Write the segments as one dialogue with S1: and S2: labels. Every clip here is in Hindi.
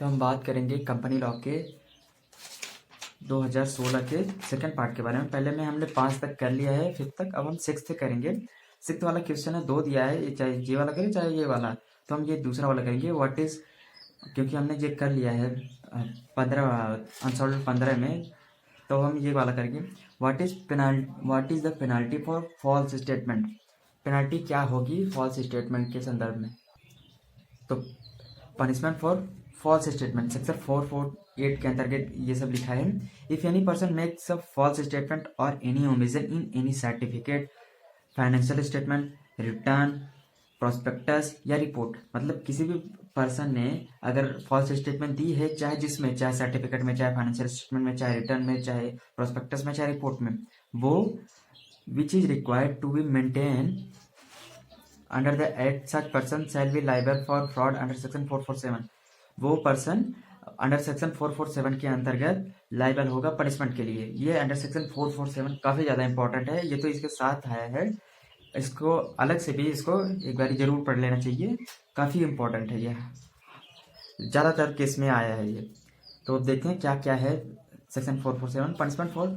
S1: तो हम बात करेंगे कंपनी लॉ के 2016 के सेकंड पार्ट के बारे में। पहले में हमने 5 तक कर लिया है, 5th तक। अब हम 6th करेंगे। 6th वाला क्वेश्चन है, 2 दिया है, ये चाहे ये वाला करें चाहे ये वाला, तो हम ये दूसरा वाला करेंगे। व्हाट इज, क्योंकि हमने ये कर लिया है 15 अनसॉल्व 15 में, तो हम ये वाला करेंगे। What is the penalty for false statement. Penalty क्या होगी फॉल्स स्टेटमेंट के संदर्भ में। तो punishment for false statement section 448 के अंतर्गत ये सब लिखा है। If any person makes a false statement और any omission in any certificate, financial statement, return, prospectus या रिपोर्ट, मतलब किसी भी पर्सन ने अगर फॉल्स स्टेटमेंट दी है, चाहे जिसमें, चाहे सर्टिफिकेट में, चाहे फाइनेंशियल स्टेटमेंट में, चाहे रिटर्न में, चाहे प्रोस्पेक्टस में, चाहे रिपोर्ट में, वो which is required to be maintain under the act, such person shall be liable for fraud under section 447। वो पर्सन अंडर सेक्शन 447 के अंतर्गत लाइबल होगा पनिशमेंट के लिए। ये अंडर सेक्शन 447 काफी ज्यादा इंपॉर्टेंट है, ये तो इसके साथ आया है, इसको अलग से भी इसको एक बार जरूर पढ़ लेना चाहिए, काफी इंपॉर्टेंट है, ये ज्यादातर केस में आया है ये। तो देखते हैं क्या क्या है section 447। Punishment for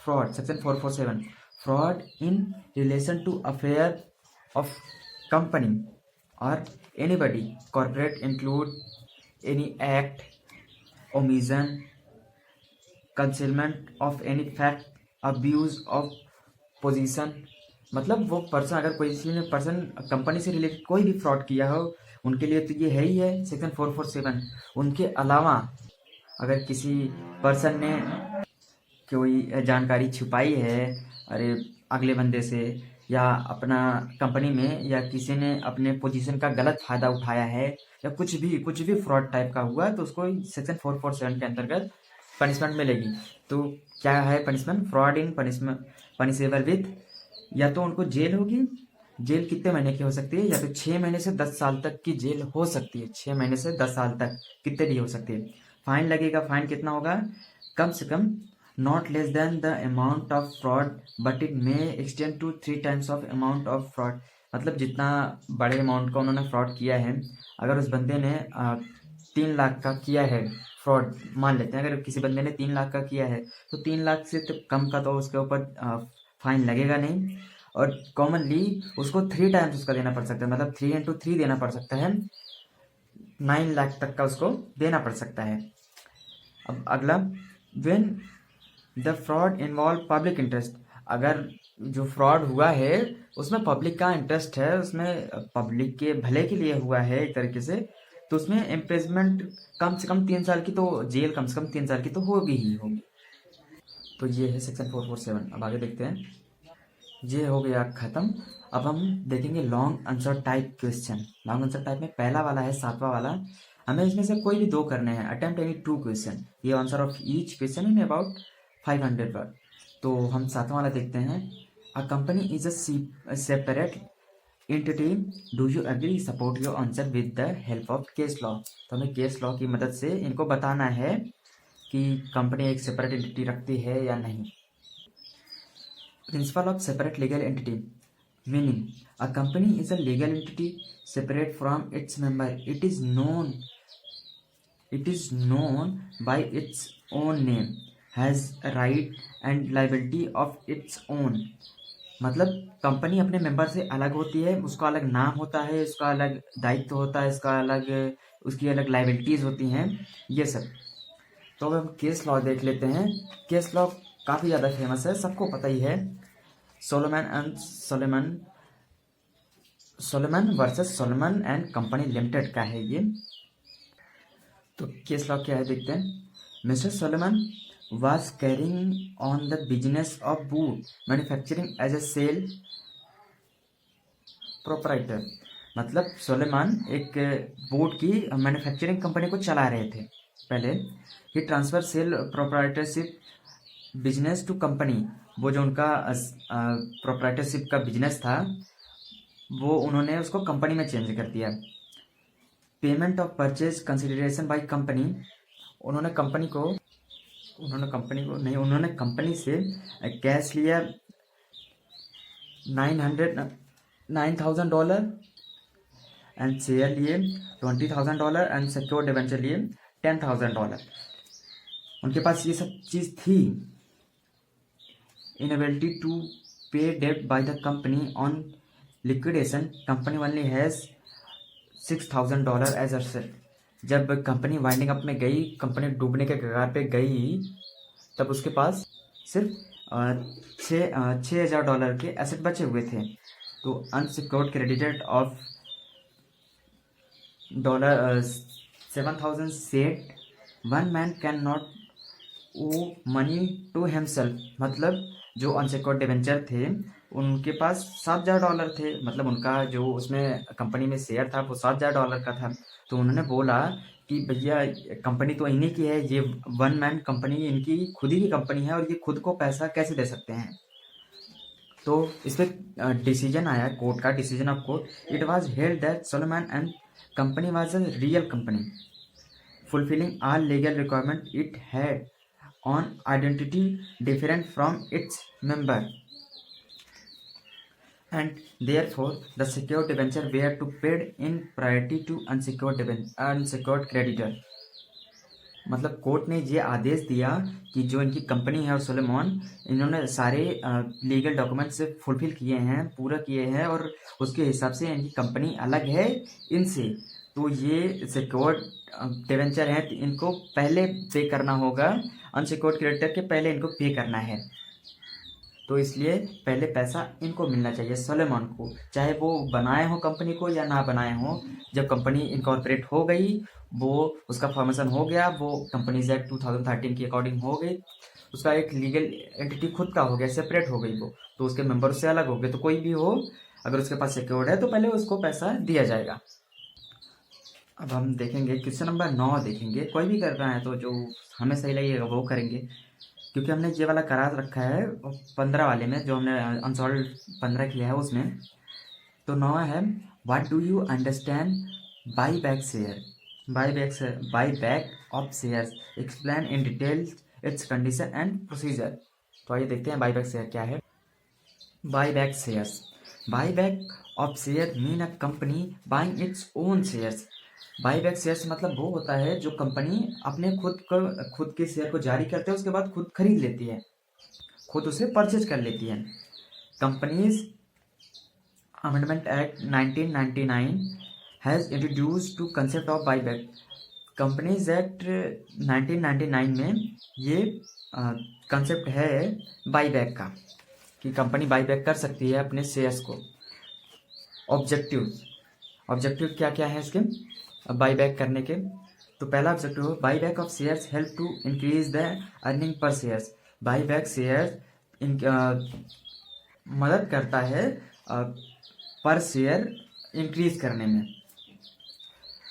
S1: fraud, section 447, fraud in relation to affair of company or anybody corporate include any act, omission, concealment of any fact, abuse of position। मतलब वो पर्सन, अगर कोई किसी ने पर्सन कंपनी से रिलेटेड कोई भी फ्रॉड किया हो, उनके लिए तो ये है ही है सेक्शन 447। उनके अलावा अगर किसी पर्सन ने कोई जानकारी छुपाई है, अरे अगले बंदे से, या अपना कंपनी में, या किसी ने अपने पोजीशन का गलत फायदा उठाया है, या कुछ भी फ्रॉड टाइप का हुआ, तो उसको सेक्शन 447 के अंतर्गत पनिशमेंट मिलेगी। तो क्या है punishment? Fraud in punishable with, या तो उनको जेल होगी। जेल कितने महीने की हो सकती है? या तो 6 महीने से 10 साल तक की जेल हो सकती है। 6 महीने से 10 साल तक कितने भी हो सकती है। फाइन लगेगा। फाइन कितना होगा? कम से कम not less than the amount of fraud but it may extend to 3 times of amount of fraud। मतलब जितना बड़े अमाउंट का उन्होंने फ्रॉड किया है, अगर उस बंदे ने 3 लाख का किया है फ्रॉड, मान लेते हैं अगर किसी बंदे ने 3 लाख का किया है, तो 3 लाख से तो कम का तो उसके ऊपर फाइन लगेगा नहीं, और कॉमनली उसको 3 टाइम्स उसका देना पड़ सकता है, मतलब 3 into 3 देना पड़ सकता है, 9 लाख तक का उसको देना पड़ सकता है। अब अगला, when the fraud involve public interest, अगर जो फ्रॉड हुआ है उसमें पब्लिक का इंटरेस्ट है, उसमें पब्लिक के भले के लिए हुआ है एक तरीके से, तो उसमें इम्प्रिजमेंट कम से कम 3 साल की, तो जेल कम से कम 3 साल की तो होगी ही होगी। तो ये है सेक्शन 447। अब आगे देखते हैं, ये हो गया खत्म। अब हम देखेंगे long answer type question. Long answer type में पहला वाला है 7वां वाला, हमें इसमें से कोई भी 2 करने हैं। अटेम्प्ट एनी 2 क्वेश्चन, ये answer of each question in about 500 word. तो हम 7वां वाला देखते हैं। A company is a separate entity, do you agree, support your answer with the help of case law. तो हमें केस लॉ की मदद से इनको बताना है कि कंपनी एक सेपरेट एंटिटी रखती है या नहीं। Principle of separate legal entity, meaning a company is a legal entity separate from its member, it is known by its own name, has right and liability of its own. मतलब कंपनी अपने मेंबर से अलग होती है, उसका अलग नाम होता है, उसका अलग दायित्व होता है, इसका अलग, उसकी अलग लाइबिलिटीज होती हैं, ये सब। तो अब हम केस लॉ देख लेते हैं। केस लॉ काफी ज्यादा फेमस है, सबको पता ही है। Solomon versus Solomon and company limited का है ये। तो केस लॉ क्या है देखते हैं। Mister Solomon was carrying on the business of boot manufacturing as a sole proprietor। मतलब सोलेमान एक बूट की मैन्युफैक्चरिंग कंपनी को चला रहे थे पहले। He transfer sale proprietorship business to company, वो जो उनका प्रोप्राइटरशिप का बिजनेस था वो उन्होंने उसको कंपनी में चेंज कर दिया। Payment of purchase consideration by company, उन्होंने कंपनी से कैश लिया $9,000 एंड शेयर लिए $20,000 एंड सिक्योर्ड डिबेंचर लिए $10,000। उनके पास ये सब चीज़ थी। Inability to pay debt by the company on liquidation, company only has $6,000 as asset. जब कंपनी वाइंडिंग अप में गई, कंपनी डूबने के कगार पे गई, तब उसके पास सिर्फ $6,000 के एसेट बचे हुए थे। तो unsecured creditor of $7,000 said one man can not owe money to himself. मतलब जो अनसिक्योर्ड डिवेंचर थे उनके पास $7,000 थे, मतलब उनका जो उसमें कंपनी में शेयर था वो $7,000 का था। तो उन्होंने बोला कि भैया कंपनी तो इन्हीं की है, ये वन मैन कंपनी इनकी खुद ही की कंपनी है और ये खुद को पैसा कैसे दे सकते हैं। तो इस पर डिसीजन आया, कोर्ट का decision of court. It was held that Solomon and company was a real company fulfilling all legal requirement. It had on identity different from its member, and therefore the secured debenture were to paid in priority to unsecured creditor. मतलब कोर्ट ने ये आदेश दिया कि जो इनकी कंपनी है और सोलोमन, इन्होंने सारे लीगल डॉक्यूमेंट्स फुलफिल किए हैं, पूरा किए हैं और उसके हिसाब से इनकी कंपनी अलग है इनसे। तो ये सिक्योर्ड डिवेंचर हैं, इनको पहले पे करना होगा, अनसिक्योर्ड क्रेडिटर के पहले इनको पे करना है। तो इसलिए पहले पैसा इनको मिलना चाहिए सोलोमन को, चाहे वो बनाए हो कंपनी को या ना बनाए हो। जब कंपनी इनकॉर्पोरेट हो गई, वो उसका फॉर्मेशन हो गया, वो कंपनीज एक्ट 2013 के अकॉर्डिंग हो गई, उसका एक लीगल एंटिटी खुद का हो गया, सेपरेट हो गई वो, तो उसके मेंबर उससे अलग हो गए। तो कोई भी हो अगर उसके पास सिक्योर्ड है तो पहले उसको पैसा दिया जाएगा। अब हम देखेंगे क्वेश्चन नंबर 9 देखेंगे। कोई भी कर रहा है तो जो हमें सही लगेगा वो करेंगे, क्योंकि हमने ये वाला करा रखा है 15 वाले में, जो हमने अनसॉल्व 15 किया है उसमें। तो 9 है, what do you understand by back share, by back of shares, explain in detail it's condition and procedure. तो आइए देखते हैं बाई बैक शेयर क्या है। By back shares, buy back of share mean a company buying its own shares. Buy back shares मतलब वो होता है जो कंपनी अपने खुद के शेयर को जारी करते हैं, उसके बाद खुद खरीद लेती है, खुद उसे परचेज कर लेती है। Companies amendment act 1999 has introduced to concept of buy back. Companies act 1999 में ये कंसेप्ट है बाई बैक का, कि कंपनी बाई बैक कर सकती है अपने शेयर्स को। ऑब्जेक्टिव क्या क्या है इसके बाई बैक करने के? तो पहला ऑब्जेक्टिव हो, buy back of shares help to increase the earning per shares. Buy back shares मदद करता है पर शेयर इंक्रीज करने में।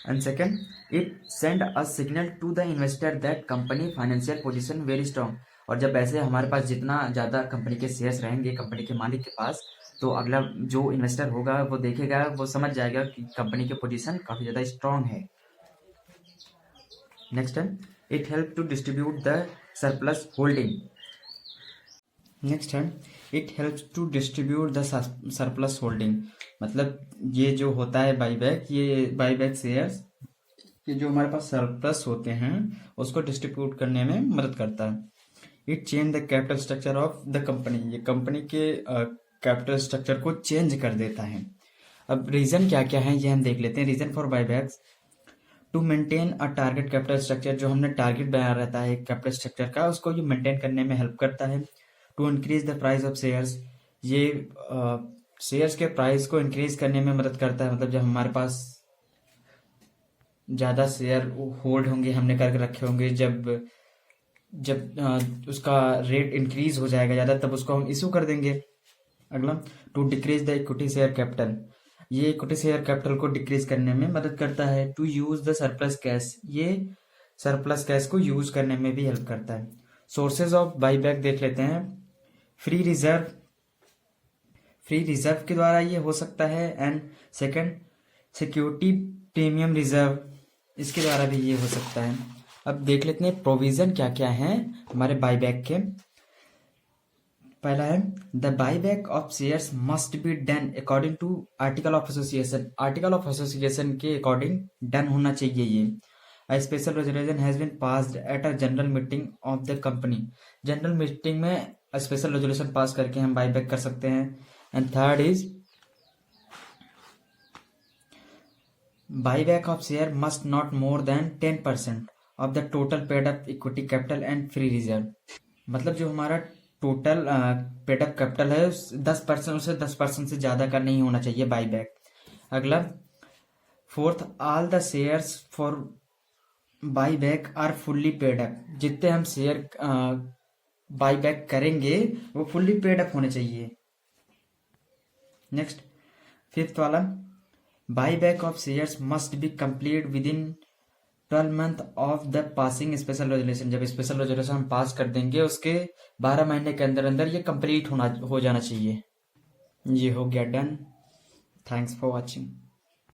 S1: And second, it send a signal to the investor that company financial position very strong. और जब ऐसे हमारे पास जितना ज़्यादा कंपनी के शेयर्स रहेंगे कंपनी के मालिक के पास, तो अगला जो इन्वेस्टर होगा वो देखेगा, वो समझ जाएगा कि कंपनी की पोजीशन काफ़ी ज़्यादा स्ट्रॉन्ग है। नेक्स्ट है, it help to distribute the surplus holding. Next है, it helps to distribute the surplus holding. मतलब ये जो होता है बाईबैक, ये बाईबैक शेयर्स ये जो हमारे पास सरप्लस होते हैं उसको डिस्ट्रीब्यूट करने में मदद करता है। It change the capital structure of the company, ये कंपनी के कैपिटल स्ट्रक्चर को चेंज कर देता है। अब रीजन क्या क्या है ये हम देख लेते हैं। Reason for buybacks, to maintain a target capital structure, जो हमने टारगेट बनाया रहता है कैपिटल स्ट्रक्चर का, उसको ये मेंटेन करने में हेल्प करता है। To increase the price of shares, ये शेयर्स के प्राइस को इंक्रीज करने में मदद करता है। मतलब जब हमारे पास ज़्यादा शेयर होल्ड होंगे, हमने करके रखे होंगे, जब उसका रेट इंक्रीज हो जाएगा ज़्यादा, तब उसको हम इशू कर देंगे। अगला, to decrease the equity share capital, ये इक्विटी शेयर कैपिटल को डिक्रीज करने में मदद करता है। To use the surplus cash, ये सरप्लस कैश को यूज करने में भी हेल्प करता है। सोर्सेज ऑफ बाईबैक देख लेते हैं। फ्री रिजर्व के द्वारा ये हो सकता है। And second, security premium reserve, इसके द्वारा भी ये हो सकता है। अब देख लेते हैं प्रोविजन क्या क्या है हमारे बाईबैक के। पहला है, the buyback of shares must be done according to article of association. Article of association के अकॉर्डिंग डन होना चाहिए ये। A special resolution has been passed at a general meeting of the company. General meeting में स्पेशल रेजोल्यूशन पास करके हम बाईबैक कर सकते हैं. And third is buyback of share must not more than 10% of the total paid up equity capital and free reserve. मतलब जो हमारा टोटल पेड अप कैपिटल है 10% उसे 10% से ज्यादा का नहीं होना चाहिए बाईबैक. अगला fourth, all the shares for buyback are fully paid up. जितने हम शेयर बाईबैक करेंगे वो फुल्ली पेड अप होने चाहिए. नेक्स्ट फिफ्थ वाला, buyback of shares must be complete within 12 month of the passing special resolution. जब स्पेशल रेजोल्यूशन हम पास कर देंगे उसके 12 महीने के अंदर अंदर ये कंप्लीट हो जाना चाहिए. ये हो गया डन. Thanks for watching.